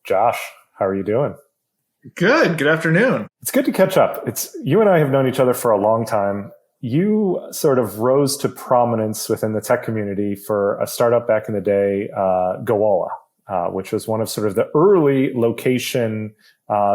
Josh, how are you doing? Good. Good afternoon. It's good to catch up. You and I have known each other for a long time. You sort of rose to prominence within the tech community for a startup back in the day, Gowalla, which was one of sort of the early location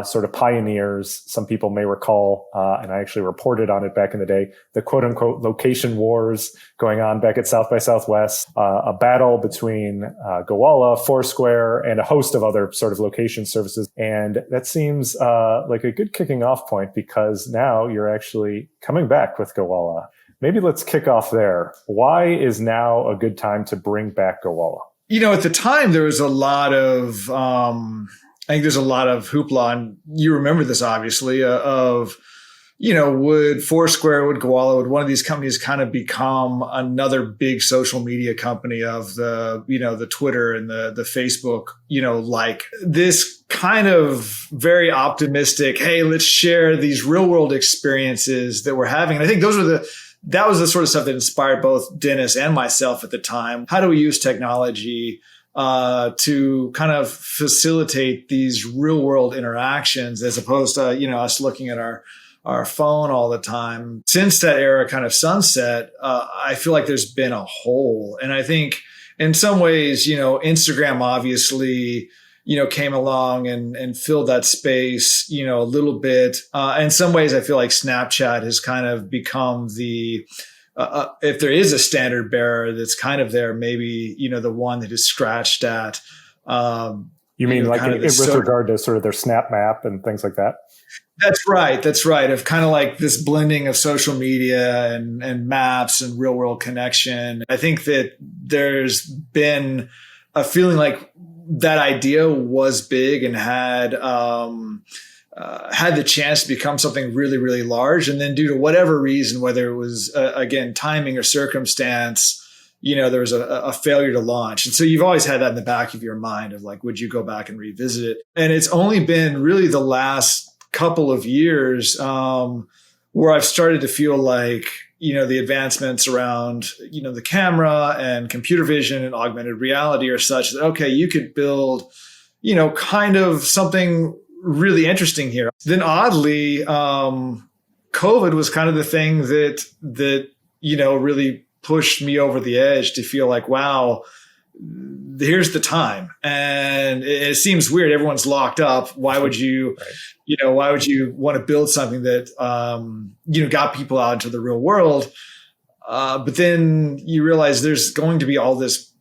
sort of pioneers. Some people may recall, and I actually reported on it back in the day, the quote unquote location wars going on back at South by Southwest, a battle between Gowalla, Foursquare, and a host of other sort of location services. And that seems like a good kicking off point because now you're actually coming back with Gowalla. Maybe let's kick off there. Why is now a good time to bring back Gowalla? At the time, there was a lot of, I think there's a lot of hoopla, and you remember this obviously, would Foursquare, would Gowalla, would one of these companies kind of become another big social media company of the Twitter and the Facebook, like this kind of very optimistic, hey, let's share these real world experiences that we're having. And I think that was the sort of stuff that inspired both Dennis and myself at the time. How do we use technology to kind of facilitate these real world interactions as opposed to, us looking at our phone all the time? Since that era kind of sunset, I feel like there's been a hole. And I think in some ways, Instagram obviously, came along and filled that space, a little bit. In some ways, I feel like Snapchat has kind of become the, if there is a standard bearer that's kind of there, maybe, the one that is scratched at. You mean like with regard to sort of their Snap Map and things like that? That's right. That's right. Of kind of like this blending of social media and maps and real world connection. I think that there's been a feeling like that idea was big and had the chance to become something really, really large. And then due to whatever reason, whether it was, again, timing or circumstance, there was a failure to launch. And so you've always had that in the back of your mind of like, would you go back and revisit it? And it's only been really the last couple of years where I've started to feel like, the advancements around, the camera and computer vision and augmented reality are such that, okay, you could build, kind of something really interesting here. Then oddly, COVID was kind of the thing that really pushed me over the edge to feel like, wow, here's the time. And it seems weird. Everyone's locked up. Why would you, why would you want to build something that, got people out into the real world? But then you realize there's going to be all this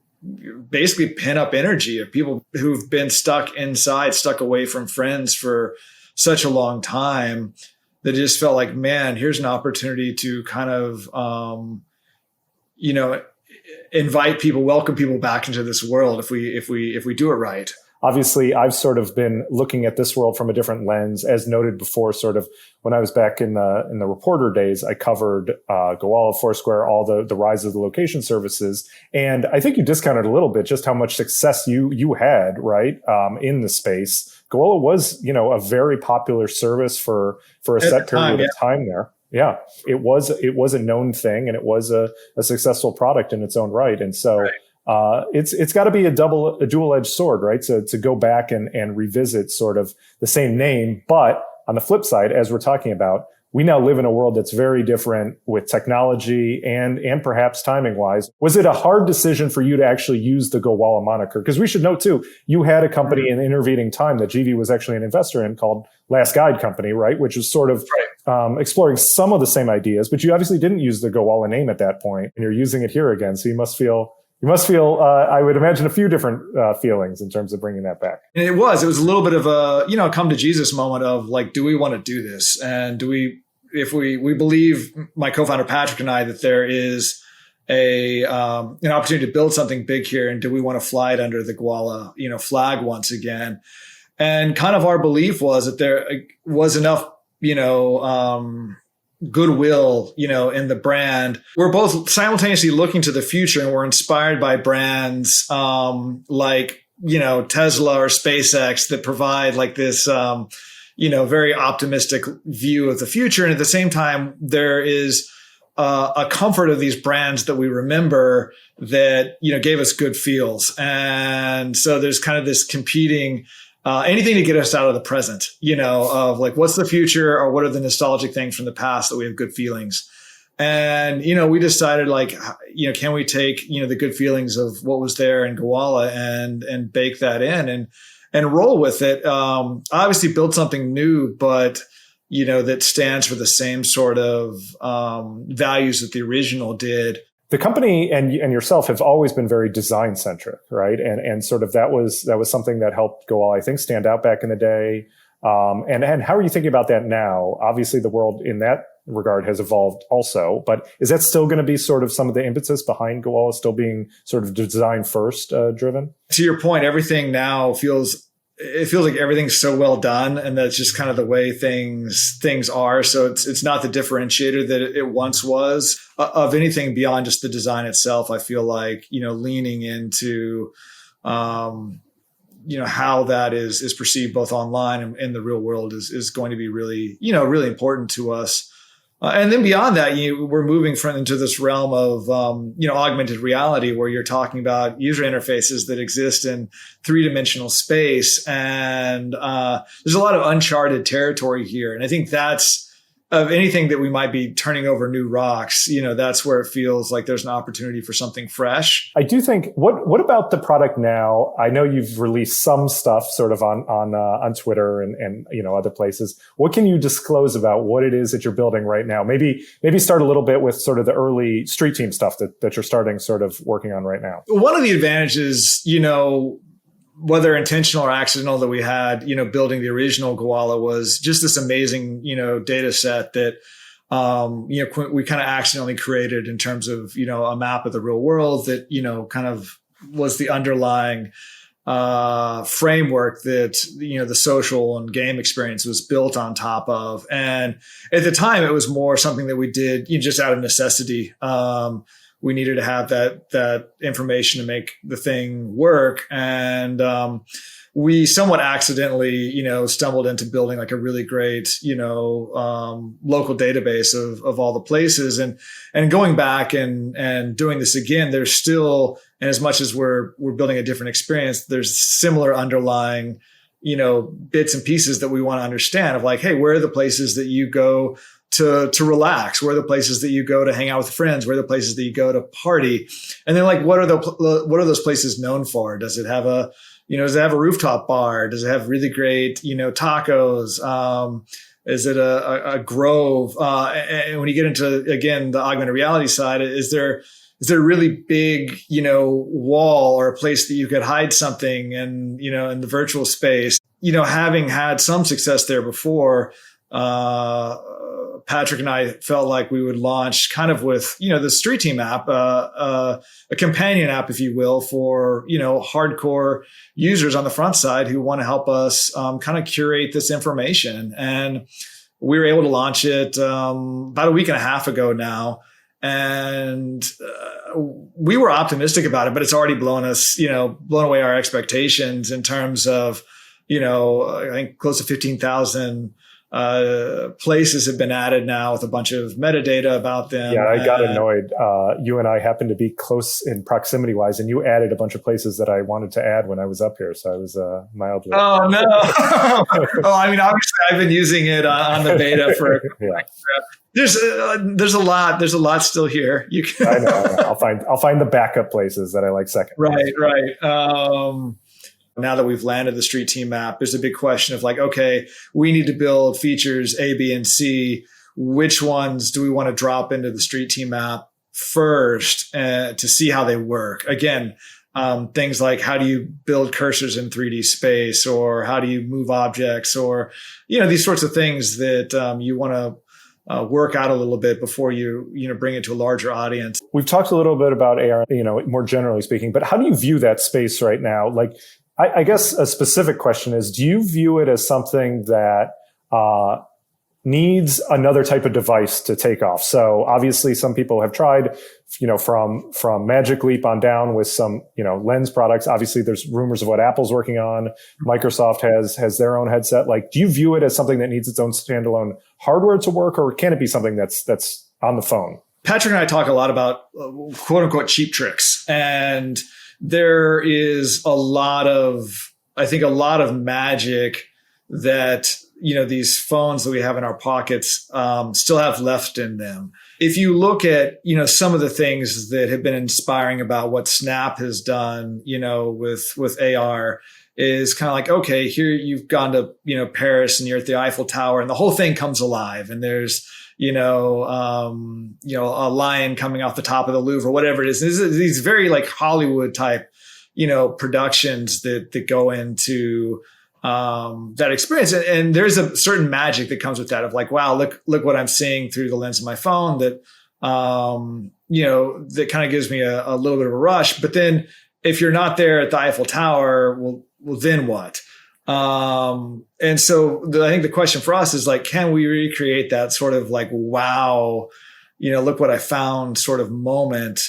basically pin up energy of people who've been stuck inside, stuck away from friends for such a long time that it just felt like, man, here's an opportunity to kind of, invite people, welcome people back into this world if we do it right. Obviously, I've sort of been looking at this world from a different lens, as noted before. Sort of when I was back in the reporter days, I covered Gowalla, Foursquare, all the rise of the location services, and I think you discounted a little bit just how much success you had right in the space. Gowalla was a very popular service for a set period of time there. Yeah, it was a known thing, and it was a successful product in its own right, and so. Right. It's got to be a dual-edged sword, right? So to go back and revisit sort of the same name, but on the flip side, as we're talking about, we now live in a world that's very different with technology and perhaps timing wise. Was it a hard decision for you to actually use the Gowalla moniker? Because we should note too, you had a company in the intervening time that GV was actually an investor in called Last Guide Company, right? Which is sort of exploring some of the same ideas, but you obviously didn't use the Gowalla name at that point, and you're using it here again. So you must feel, I would imagine, a few different feelings in terms of bringing that back. And it was a little bit of a, come to Jesus moment of like, do we want to do this? And if we believe, my co-founder Patrick and I, that there is an opportunity to build something big here, and do we want to fly it under the Gowalla, flag once again? And kind of our belief was that there was enough, goodwill, in the brand. We're both simultaneously looking to the future, and we're inspired by brands like, Tesla or SpaceX that provide like this, very optimistic view of the future. And at the same time, there is a comfort of these brands that we remember that, gave us good feels. And so there's kind of this competing anything to get us out of the present, of like, what's the future or what are the nostalgic things from the past that we have good feelings. And, we decided like, can we take, the good feelings of what was there in Gowalla and bake that in and roll with it. Obviously build something new, but, that stands for the same sort of values that the original did. The company and yourself have always been very design centric, right? And sort of that was something that helped Gowalla, I think, stand out back in the day. And how are you thinking about that now? Obviously, the world in that regard has evolved also, but is that still going to be sort of some of the impetus behind Gowalla still being sort of design first driven? To your point, everything now feels like everything's so well done, and that's just kind of the way things are. So it's not the differentiator that it once was of anything beyond just the design itself. I feel like, leaning into, how that is perceived both online and in the real world is going to be really, really important to us. And then beyond that, we're moving into this realm of, augmented reality, where you're talking about user interfaces that exist in three-dimensional space. And there's a lot of uncharted territory here. And I think that's, of anything that we might be turning over new rocks, that's where it feels like there's an opportunity for something fresh. I do think, what about the product now? I know you've released some stuff sort of on Twitter and other places. What can you disclose about what it is that you're building right now? Maybe start a little bit with sort of the early street team stuff that you're starting sort of working on right now. One of the advantages, whether intentional or accidental, that we had, building the original Gowalla was just this amazing, data set that, we kind of accidentally created in terms of, a map of the real world that, kind of was the underlying framework that, the social and game experience was built on top of. And at the time, it was more something that we did just out of necessity. We needed to have that information to make the thing work. And we somewhat accidentally, stumbled into building like a really great, local database of all the places. And going back and doing this again, there's still, and as much as we're building a different experience, there's similar underlying, bits and pieces that we want to understand of like, hey, where are the places that you go to relax? Where are the places that you go to hang out with friends? Where are the places that you go to party? And then like, what are those places known for? Does it have a rooftop bar? Does it have really great, tacos? Is it a grove? And when you get into, again, the augmented reality side, is there a really big, wall or a place that you could hide something and, in the virtual space, having had some success there before, Patrick and I felt like we would launch kind of with, the Street Team app, a companion app, if you will, for, hardcore users on the front side who want to help us kind of curate this information. And we were able to launch it about a week and a half ago now. And we were optimistic about it, but it's already blown away our expectations in terms of, I think close to 15,000 places have been added now with a bunch of metadata about them. Yeah, I got annoyed. You and I happened to be close in proximity wise, and you added a bunch of places that I wanted to add when I was up here. So I was mildly. Oh no! Well, I mean, obviously, I've been using it on the beta for. Yeah. There's a lot still here. You can. I know. I'll find the backup places that I like second. Right. Now that we've landed the Street Team app, there's a big question of like, okay, we need to build features A, B, and C. Which ones do we want to drop into the Street Team app first to see how they work? Again, things like how do you build cursors in 3D space, or how do you move objects, or, these sorts of things that you want to work out a little bit before you bring it to a larger audience. We've talked a little bit about AR, more generally speaking, but how do you view that space right now? Like, I guess a specific question is, do you view it as something that needs another type of device to take off? So obviously some people have tried, from Magic Leap on down with some, lens products. Obviously there's rumors of what Apple's working on. Microsoft has their own headset. Like, do you view it as something that needs its own standalone hardware to work, or can it be something that's on the phone? Patrick and I talk a lot about quote unquote cheap tricks, and there is a lot of I think, a lot of magic that, these phones that we have in our pockets still have left in them. If you look at, some of the things that have been inspiring about what Snap has done, with AR, is kind of like, okay, here you've gone to, Paris and you're at the Eiffel Tower and the whole thing comes alive. And there's, a lion coming off the top of the Louvre or whatever it is. These very like Hollywood type, productions that go into that experience. And there's a certain magic that comes with that of like, wow, look what I'm seeing through the lens of my phone that, that kind of gives me a little bit of a rush. But then if you're not there at the Eiffel Tower, well, then what? And so I think the question for us is like, can we recreate that sort of like, wow, look what I found sort of moment,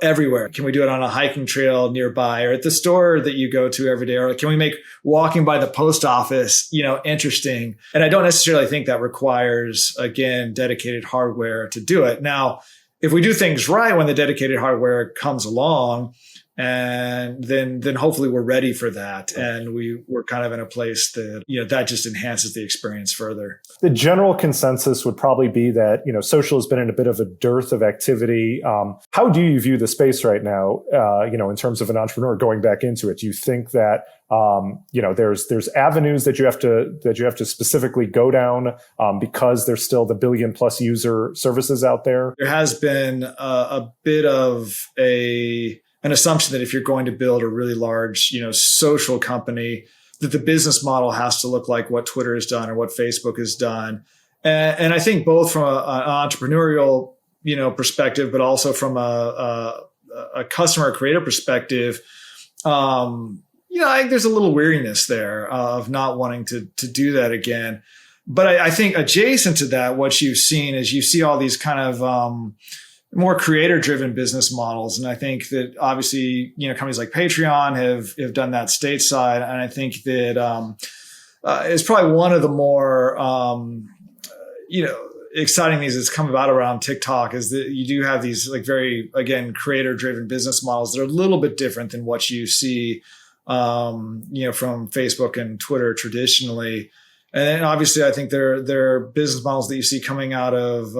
everywhere? Can we do it on a hiking trail nearby or at the store that you go to every day? Or can we make walking by the post office, interesting? And I don't necessarily think that requires, again, dedicated hardware to do it. Now, if we do things right when the dedicated hardware comes along, and then hopefully we're ready for that. And we're kind of in a place that, that just enhances the experience further. The general consensus would probably be that, social has been in a bit of a dearth of activity. How do you view the space right now, in terms of an entrepreneur going back into it? Do you think that, there's avenues that you have to specifically go down, because there's still the billion plus user services out there? There has been a bit of an assumption that if you're going to build a really large, social company, that the business model has to look like what Twitter has done or what Facebook has done. And I think both from an entrepreneurial, perspective, but also from a customer creator perspective, I think there's a little weariness there of not wanting to do that again. But I think adjacent to that, what you've seen is you see all these kind of more creator-driven business models. And I think that obviously, companies like Patreon have done that stateside. And I think that it's probably one of the more, exciting things that's come about around TikTok is that you do have these like very, again, creator-driven business models that are a little bit different than what you see, from Facebook and Twitter traditionally. And then obviously, I think there are business models that you see coming out of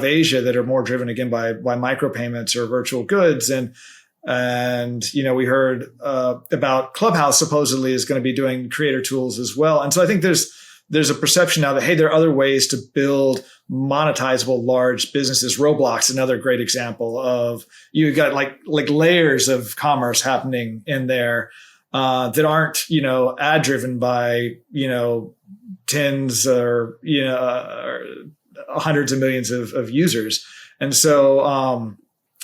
Asia that are more driven again by micropayments or virtual goods. And we heard about Clubhouse supposedly is going to be doing creator tools as well. And so I think there's a perception now that, hey, there are other ways to build monetizable large businesses. Roblox, another great example of you've got like layers of commerce happening in there. That aren't, ad driven by, tens or, or hundreds of millions of users. And so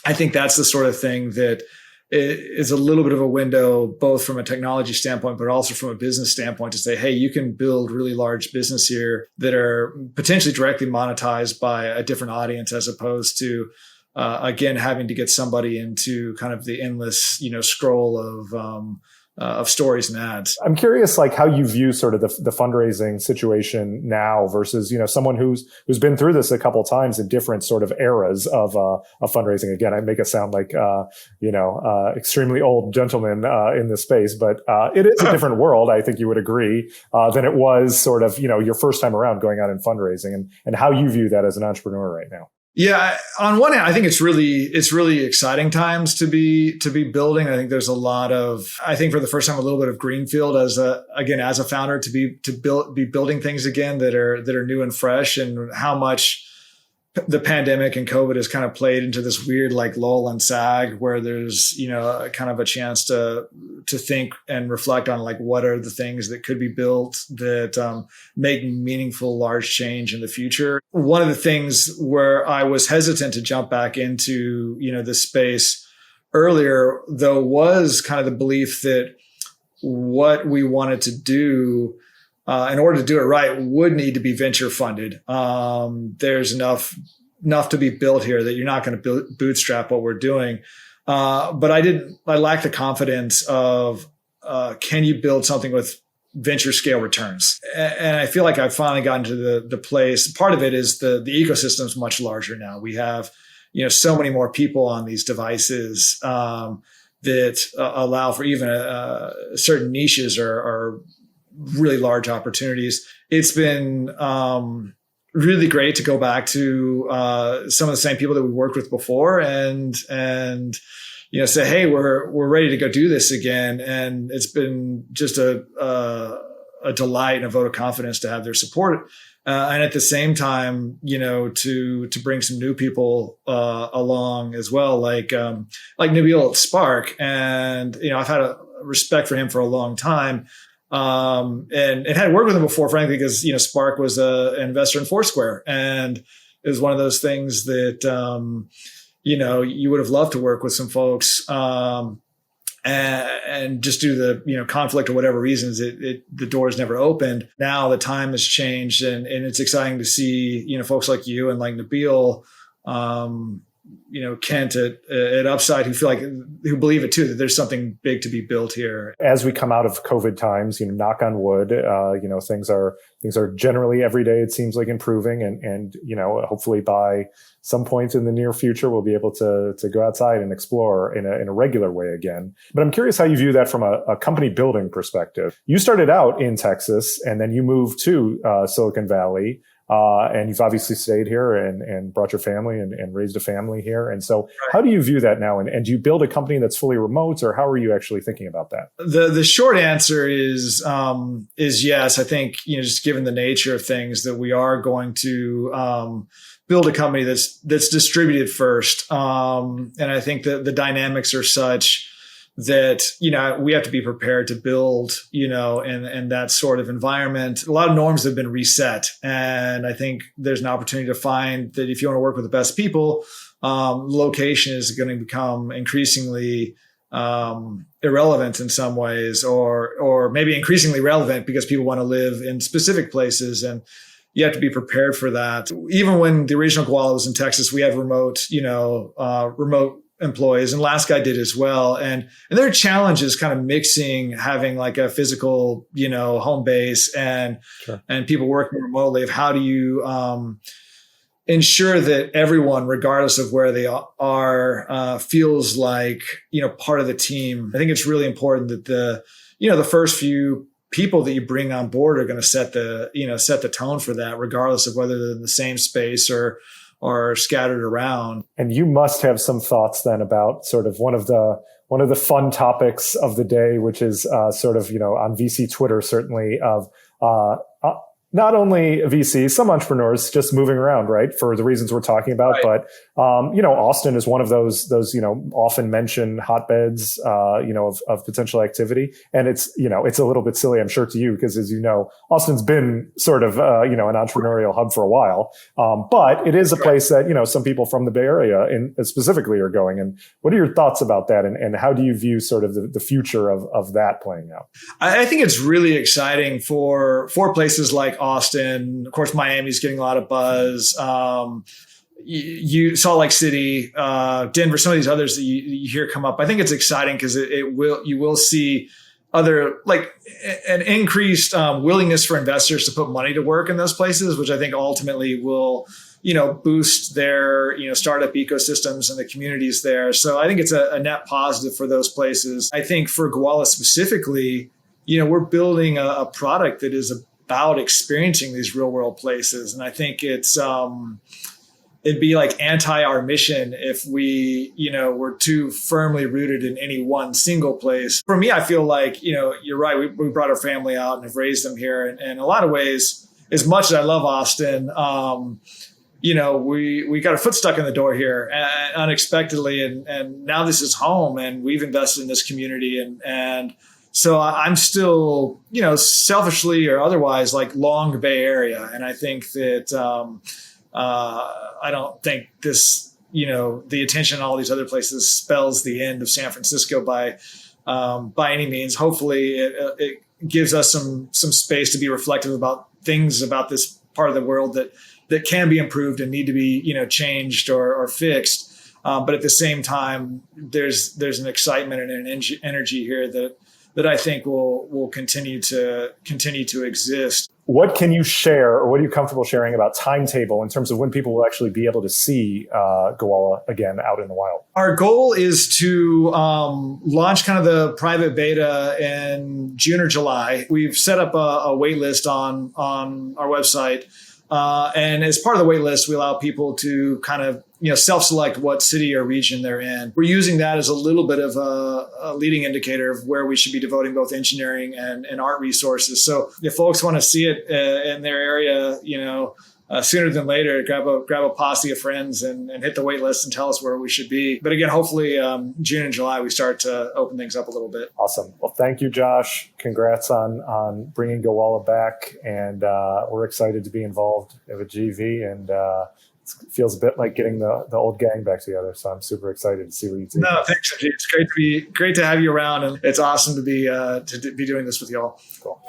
I think that's the sort of thing that is a little bit of a window, both from a technology standpoint, but also from a business standpoint to say, hey, you can build really large business here that are potentially directly monetized by a different audience as opposed to, again, having to get somebody into kind of the endless, scroll of stories and ads. I'm curious, like how you view sort of the fundraising situation now versus, someone who's been through this a couple of times in different sort of eras of fundraising. Again, I make it sound like, extremely old gentleman in this space, but it is a different world. I think you would agree than it was sort of, your first time around going out and fundraising and how you view that as an entrepreneur right now. Yeah, on one hand, I think it's really exciting times to be building. I think there's a lot of, I think for the first time, a little bit of greenfield as a founder to be building things again that are new and fresh, and how much the pandemic and COVID has kind of played into this weird like lull and sag where there's, kind of a chance to think and reflect on like what are the things that could be built that make meaningful large change in the future. One of the things where I was hesitant to jump back into, this space earlier, though, was kind of the belief that what we wanted to do in order to do it right would need to be venture funded. There's enough to be built here that you're not going to bootstrap what we're doing. But I lack the confidence of, can you build something with venture scale returns? And I feel like I've finally gotten to the place. Part of it is the ecosystem is much larger now. We have, so many more people on these devices. that allow for even certain niches are really large opportunities. It's been really great to go back to some of the same people that we worked with before and say, hey, we're ready to go do this again. And it's been just a delight and a vote of confidence to have their support. And at the same time, to bring some new people along as well, like Nabil at Spark. And, I've had a respect for him for a long time. And had worked with him before, frankly, because, Spark was an investor in Foursquare. And it was one of those things that, you would have loved to work with some folks, and just due to the, conflict or whatever reasons, the doors never opened. Now the time has changed and it's exciting to see, folks like you and like Nabil, Kent at Upside who believe it too, that there's something big to be built here. As we come out of COVID times, knock on wood, things are generally every day, it seems like, improving and hopefully by some point in the near future, we'll be able to go outside and explore in a regular way again. But I'm curious how you view that from a company building perspective. You started out in Texas and then you moved to Silicon Valley. And you've obviously stayed here and brought your family and raised a family here. And so how do you view that now? And do you build a company that's fully remote, or how are you actually thinking about that? The short answer is yes. I think, just given the nature of things, that we are going to build a company that's distributed first. And I think that the dynamics are such that, we have to be prepared to build, in that sort of environment. A lot of norms have been reset. And I think there's an opportunity to find that if you want to work with the best people, location is going to become increasingly irrelevant in some ways, or maybe increasingly relevant because people want to live in specific places. And you have to be prepared for that. Even when the original Gowalla was in Texas, we had remote employees, and Last Guy did as well. And there are challenges kind of mixing, having like a physical, home base and people working remotely, of how do you ensure that everyone, regardless of where they are, feels like, part of the team. I think it's really important that the first few people that you bring on board are going to set the tone for that, regardless of whether they're in the same space or scattered around. And you must have some thoughts then about sort of one of the fun topics of the day, which is sort of, on VC Twitter, certainly, of not only VCs, some entrepreneurs just moving around, right, for the reasons we're talking about. Right. But, Austin is one of those, often mentioned hotbeds, of potential activity. And it's a little bit silly, I'm sure, to you, because as you know, Austin's been sort of, an entrepreneurial hub for a while. But it is a place that, some people from the Bay Area specifically are going. And what are your thoughts about that? And how do you view sort of the future of that playing out? I think it's really exciting for places like Austin. Of course, Miami's getting a lot of buzz. You Salt Lake City, Denver, some of these others that you hear come up. I think it's exciting because you will see other, like, an increased willingness for investors to put money to work in those places, which I think ultimately will, boost their, startup ecosystems and the communities there. So I think it's a net positive for those places. I think for Gowalla specifically, we're building a product that is about experiencing these real world places. And I think it'd be like anti our mission if we, were too firmly rooted in any one single place. For me, I feel like, you're right. We brought our family out and have raised them here. And in a lot of ways, as much as I love Austin, we got our foot stuck in the door here unexpectedly. And now this is home, and we've invested in this community. And so I'm still, selfishly or otherwise, like, long Bay Area. And I think that, I don't think this, the attention in all these other places spells the end of San Francisco by any means. Hopefully it gives us some space to be reflective about things about this part of the world that can be improved and need to be, changed or fixed. But at the same time, there's an excitement and an energy here that I think will continue to exist. what can you share, or what are you comfortable sharing about timetable in terms of when people will actually be able to see Gowalla again out in the wild? Our goal is to launch kind of the private beta in June or July. We've set up a wait list on our website. And as part of the wait list, we allow people to kind of self-select what city or region they're in. We're using that as a little bit of a leading indicator of where we should be devoting both engineering and art resources. So if folks want to see it in their area, sooner than later, grab a posse of friends and hit the wait list and tell us where we should be. But again, hopefully June and July, we start to open things up a little bit. Awesome. Well, thank you, Josh. Congrats on bringing Gowalla back. And we're excited to be involved with GV. And it feels a bit like getting the old gang back together. So I'm super excited to see what you do. No, thanks. It's great to have you around. And it's awesome to be doing this with y'all. Cool.